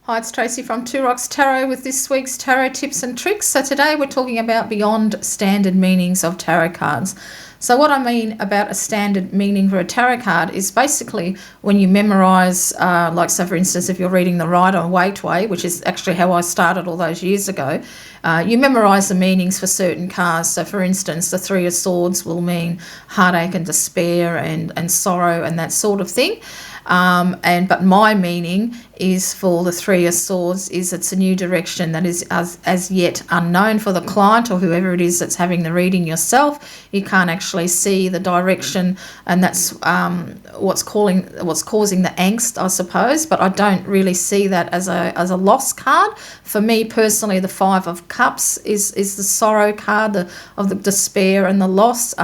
Hi, it's Tracy from Two Rocks Tarot with this week's tarot tips and tricks. So today we're talking about beyond standard meanings of tarot cards. So what I mean about a standard meaning for a tarot card is basically when you memorize, so for instance, if you're reading the Rider-Waite, which is actually how I started all those years ago, you memorize the meanings for certain cards. So for instance, the Three of Swords will mean heartache and despair and sorrow and that sort of thing. But my meaning is for the Three of Swords is it's a new direction that is as yet unknown for the client or whoever it is that's having the reading yourself. You can't actually see the direction, and that's what's causing the angst, I suppose. But I don't really see that as a loss card. For me personally, the Five of Cups is the sorrow card, of the despair and the loss.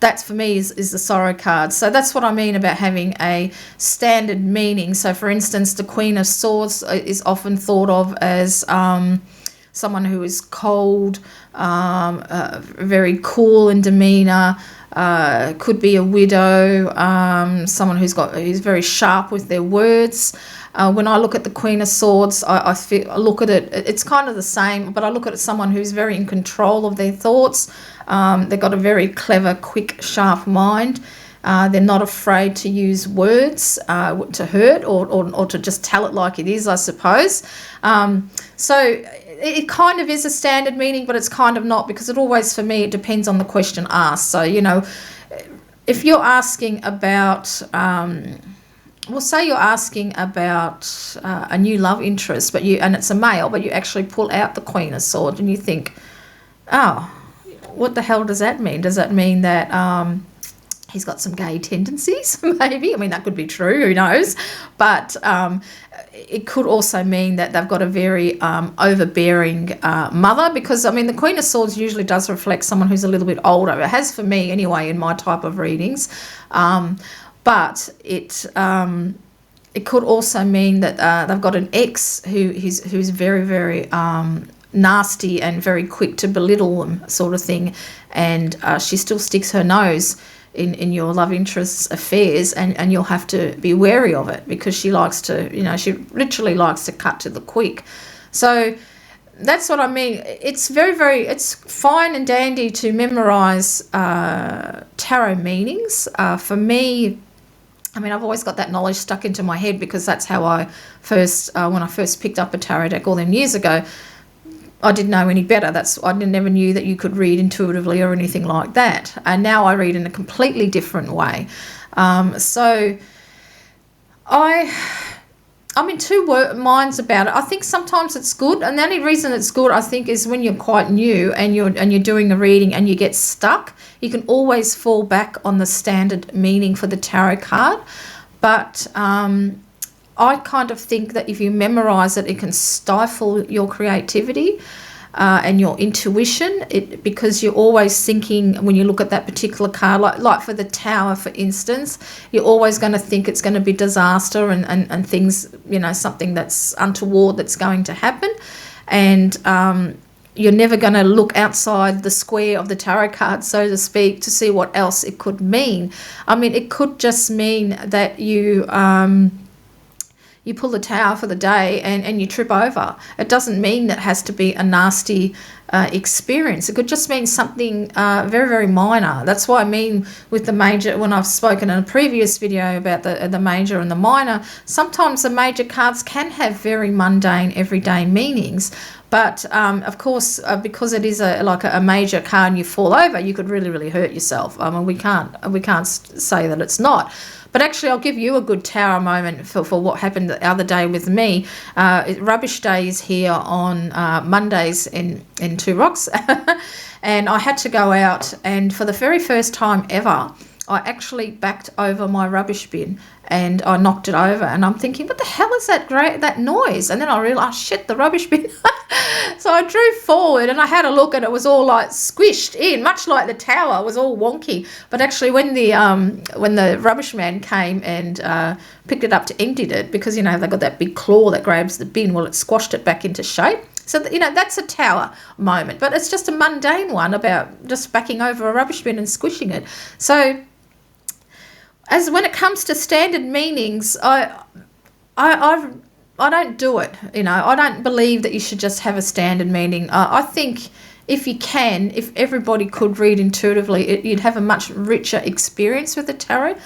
That for me is the sorrow card. So that's what I mean about having a standard meaning. So for instance, the Queen of Swords is often thought of as someone who is cold, very cool in demeanour, could be a widow, someone who's very sharp with their words. When I look at the Queen of Swords, I look at it, it's kind of the same, but I look at it as someone who's very in control of their thoughts. They've got a very clever, quick, sharp mind. They're not afraid to use words to hurt or to just tell it like it is, I suppose. So it kind of is a standard meaning, but it's kind of not, because for me, it depends on the question asked. So, if you're asking about... say you're asking about a new love interest, and it's a male, but you actually pull out the Queen of Swords and you think, oh, what the hell does that mean? Does that mean that he's got some gay tendencies? Maybe. I mean, that could be true. Who knows? But it could also mean that they've got a very overbearing mother, because, the Queen of Swords usually does reflect someone who's a little bit older. It has for me anyway in my type of readings. But it could also mean that they've got an ex who's very, very nasty and very quick to belittle them, sort of thing, and she still sticks her nose in your love interest's affairs, and you'll have to be wary of it, because she likes to, she literally likes to cut to the quick. So that's what I mean. It's it's fine and dandy to memorize tarot meanings. For me, I've always got that knowledge stuck into my head, because that's how I when I first picked up a tarot deck all them years ago, I didn't know any better. I never knew that you could read intuitively or anything like that. And now I read in a completely different way. So I'm in two minds about it. I think sometimes it's good, and the only reason it's good, I think, is when you're quite new and you're doing a reading and you get stuck. You can always fall back on the standard meaning for the tarot card, but I kind of think that if you memorize it, it can stifle your creativity and your intuition, because you're always thinking, when you look at that particular card, like for the Tower, for instance, you're always going to think it's going to be disaster and things, something that's untoward that's going to happen. And you're never going to look outside the square of the tarot card, so to speak, to see what else it could mean. It could just mean that you pull the Tower for the day and you trip over. It doesn't mean that it has to be a nasty experience. It could just mean something very, very minor. That's what I mean with the major, when I've spoken in a previous video about the major and the minor. Sometimes the major cards can have very mundane, everyday meanings. But, of course, because it is a major card and you fall over, you could really, really hurt yourself. We can't say that it's not. But actually, I'll give you a good Tower moment for what happened the other day with me. Rubbish Day is here on Mondays in Two Rocks. And I had to go out, and for the very first time ever, I actually backed over my rubbish bin and I knocked it over, and I'm thinking, what the hell is that noise? And then I realised, shit, the rubbish bin. So I drew forward and I had a look, and it was all like squished in, much like the Tower was all wonky. But actually when the rubbish man came and picked it up to empty it, because, they've got that big claw that grabs the bin, well, it squashed it back into shape. So, that's a Tower moment, but it's just a mundane one about just backing over a rubbish bin and squishing it. So as when it comes to standard meanings, I've I don't do it. I don't believe that you should just have a standard meaning. I think if you can, if everybody could read intuitively, you'd have a much richer experience with the tarot.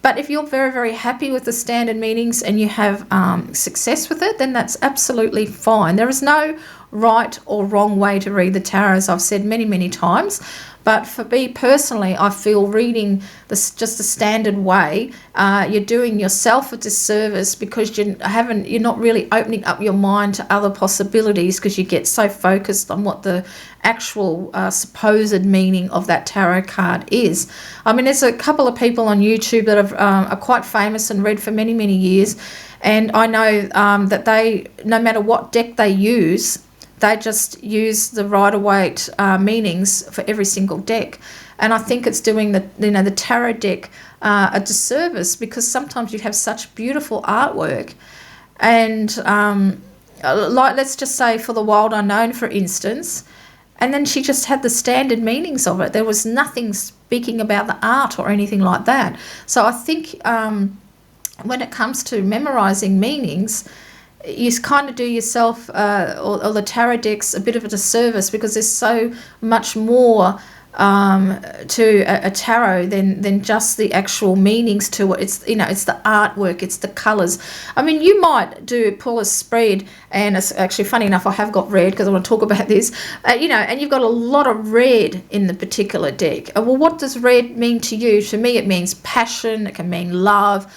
But if you're very, very happy with the standard meanings and you have success with it, then that's absolutely fine. There is no right or wrong way to read the tarot, as I've said many, many times. But for me personally, I feel reading this just the standard way, you're doing yourself a disservice because you're not really opening up your mind to other possibilities because you get so focused on what the actual supposed meaning of that tarot card is. I mean, there's a couple of people on YouTube that are quite famous and read for many, many years, and I know that they, no matter what deck they use, they just use the Rider-Waite meanings for every single deck. And I think it's doing the tarot deck a disservice because sometimes you have such beautiful artwork. And like, let's just say for the Wild Unknown, for instance, and then she just had the standard meanings of it. There was nothing speaking about the art or anything like that. So I think when it comes to memorizing meanings, you kind of do yourself or the tarot decks a bit of a disservice because there's so much more to a tarot than just the actual meanings to it. It's it's the artwork, it's the colours. I mean, you might pull a spread, and it's actually funny enough, I have got red because I want to talk about this. And you've got a lot of red in the particular deck. Well, what does red mean to you? To me, it means passion. It can mean love.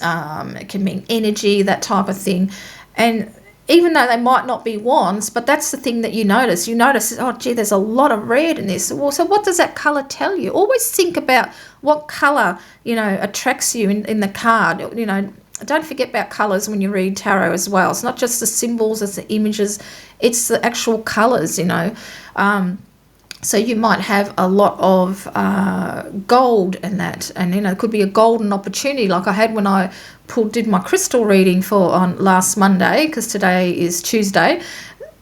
It can mean energy, that type of thing. And even though they might not be wands, but that's the thing that you notice. You notice, oh, gee, there's a lot of red in this. Well, so what does that colour tell you? Always think about what colour, attracts you in the card. Don't forget about colours when you read tarot as well. It's not just the symbols, it's the images, it's the actual colours, So you might have a lot of gold in that, and it could be a golden opportunity, like I had when I did my crystal reading on last Monday, because today is Tuesday.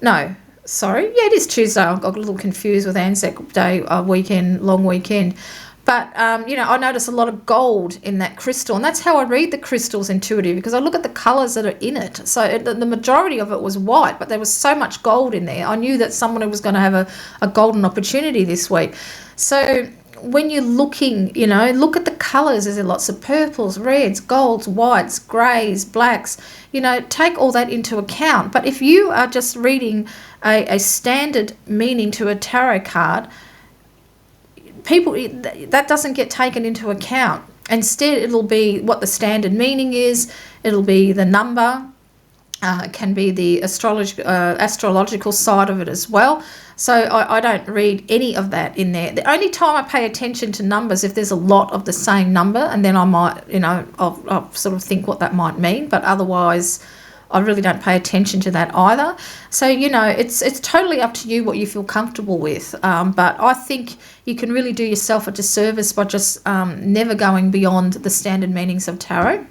No, sorry, yeah, it is Tuesday. I got a little confused with Anzac Day long weekend. But, I notice a lot of gold in that crystal, and that's how I read the crystals intuitively, because I look at the colours that are in it. So the majority of it was white, but there was so much gold in there. I knew that someone was going to have a golden opportunity this week. So when you're looking, look at the colours. There's lots of purples, reds, golds, whites, greys, blacks. Take all that into account. But if you are just reading a standard meaning to a tarot card, that doesn't get taken into account. Instead, it'll be what the standard meaning is. It'll be the number. It can be the astrological side of it as well. So I don't read any of that in there. The only time I pay attention to numbers if there's a lot of the same number, and then I might, I'll sort of think what that might mean. But otherwise, I really don't pay attention to that either. So, it's totally up to you what you feel comfortable with. But I think you can really do yourself a disservice by just never going beyond the standard meanings of tarot.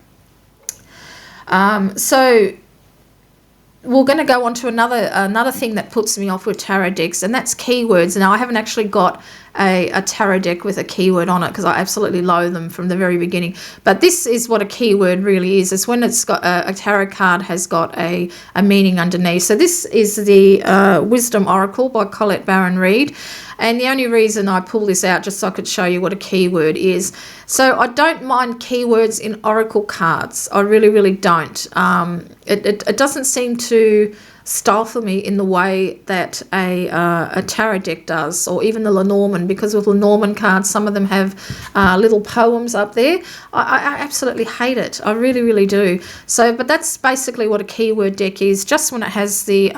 So we're going to go on to another thing that puts me off with tarot decks, and that's keywords. Now, I haven't actually got a tarot deck with a keyword on it because I absolutely loathe them from the very beginning. But this is what a keyword really is. It's when it's got a tarot card has got a meaning underneath. So this is the Wisdom Oracle by Colette Baron Reid. And the only reason I pull this out just so I could show you what a keyword is. So I don't mind keywords in oracle cards. I really, really don't. It doesn't seem to stifle me in the way that a tarot deck does, or even the Lenormand, because with Lenormand cards, some of them have little poems up there. I absolutely hate it. I really, really do. So, but that's basically what a keyword deck is, just when it has the,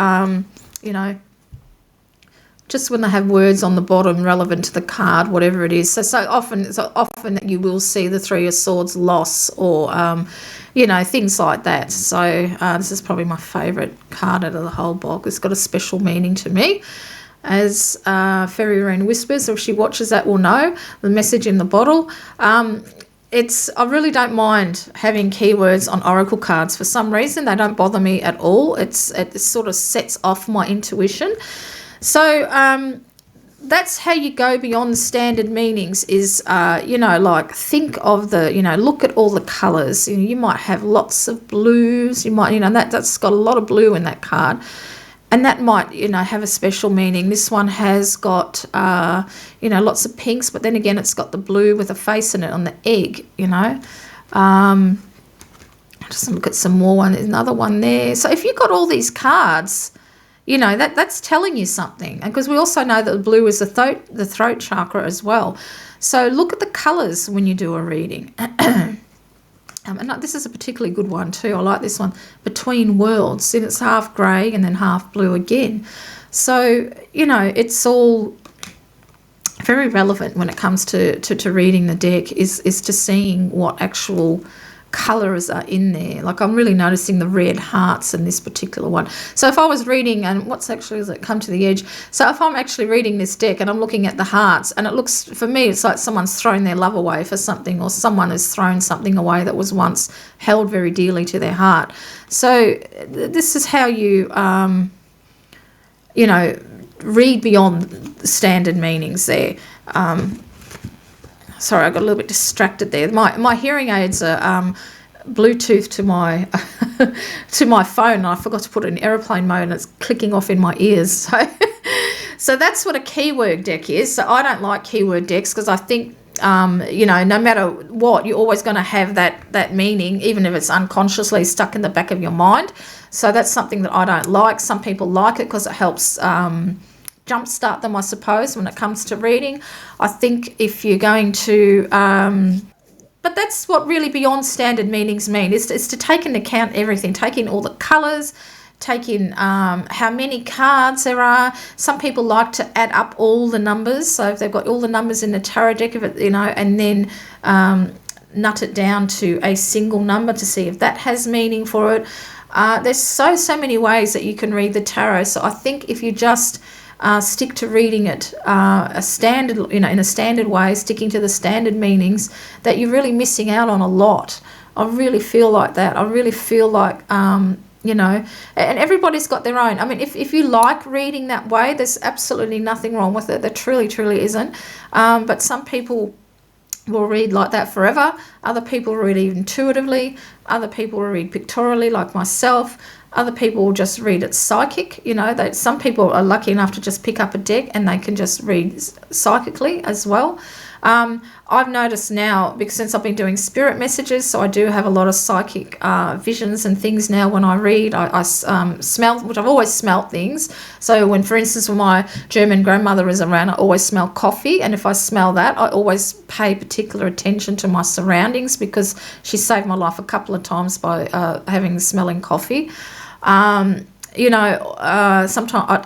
just when they have words on the bottom relevant to the card, whatever it is. So often that you will see the Three of Swords loss, or things like that. So this is probably my favourite card out of the whole box. It's got a special meaning to me. As Fairy Rain Whispers, if she watches that, will know the message in the bottle. I really don't mind having keywords on oracle cards. For some reason, they don't bother me at all. It sort of sets off my intuition. So that's how you go beyond the standard meanings is, like think of look at all the colours. You might have lots of blues. You might, that's got a lot of blue in that card. And that might, have a special meaning. This one has got, lots of pinks, but then again, it's got the blue with a face in it on the egg, Just look at some more one. There's another one there. So if you've got all these cards, that's telling you something. And because we also know that blue is the throat chakra as well. So look at the colours when you do a reading. And this is a particularly good one too. I like this one, Between Worlds. And it's half grey and then half blue again. So, it's all very relevant when it comes to reading the deck is to seeing what actual colours are in there. Like I'm really noticing the red hearts in this particular one. So if I was reading, and what's actually, is it Come to the Edge? So if I'm actually reading this deck and I'm looking at the hearts, and it looks, for me, it's like someone's thrown their love away for something, or someone has thrown something away that was once held very dearly to their heart. So this is how you, read beyond the standard meanings there. Sorry, I got a little bit distracted there. My hearing aids are Bluetooth to my to my phone, and I forgot to put it in airplane mode, and it's clicking off in my ears. So that's what a keyword deck is. So I don't like keyword decks because I think no matter what, you're always going to have that meaning, even if it's unconsciously stuck in the back of your mind. So that's something that I don't like. Some people like it because it helps jumpstart them, I suppose, when it comes to reading. I think if you're going to, but that's what really beyond standard meanings mean, is to take into account everything, take in all the colours, take in how many cards there are. Some people like to add up all the numbers, so if they've got all the numbers in the tarot deck of it, and then nut it down to a single number to see if that has meaning for it. There's so many ways that you can read the tarot. So I think if you just stick to reading it a standard, in a standard way, sticking to the standard meanings, that you're really missing out on a lot. I really feel like that. I really feel like, and everybody's got their own. I mean, if you like reading that way, there's absolutely nothing wrong with it. There truly isn't. But some people will read like that forever. Other people read intuitively. Other people will read pictorially, like myself. Other people will just read it psychic. Some people are lucky enough to just pick up a deck and they can just read psychically as well. I've noticed now, because since I've been doing spirit messages, so I do have a lot of psychic visions and things now when I read. I smell, which I've always smelt things. So when, for instance, when my German grandmother is around, I always smell coffee. And if I smell that, I always pay particular attention to my surroundings, because she saved my life a couple of times by smelling coffee. Sometimes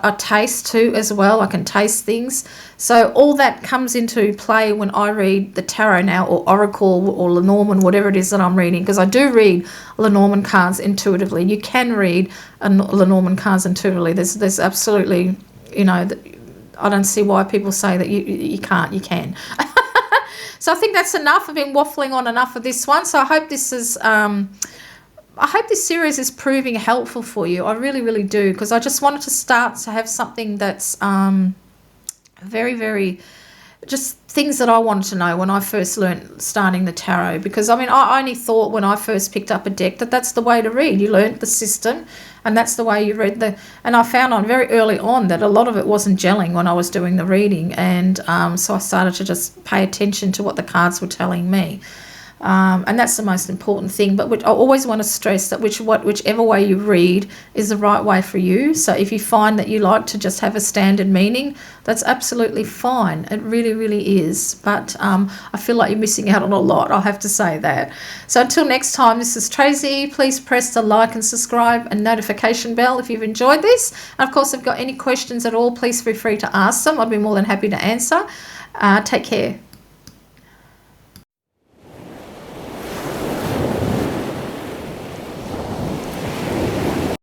I taste too as well. I can taste things. So all that comes into play when I read the tarot now, or oracle, or Lenormand, whatever it is that I'm reading, because I do read Lenormand cards intuitively. You can read Lenormand cards intuitively. There's absolutely, I don't see why people say that you can't. You can. So I think that's enough. I've been waffling on enough of this one. So I hope this is... I hope this series is proving helpful for you. I really do, because I just wanted to start to have something that's very, very, just things that I wanted to know when I first learned starting the tarot. Because, I only thought when I first picked up a deck that that's the way to read. You learnt the system, and that's the way you read and I found very early on that a lot of it wasn't gelling when I was doing the reading. And so I started to just pay attention to what the cards were telling me. And that's the most important thing. But I always want to stress that whichever way you read is the right way for you. So if you find that you like to just have a standard meaning, that's absolutely fine. It really is. But I feel like you're missing out on a lot. I'll have to say that. So until next time, this is Tracy. Please press the like and subscribe and notification bell if you've enjoyed this. And of course, if you've got any questions at all, please feel free to ask them. I'd be more than happy to answer. Take care.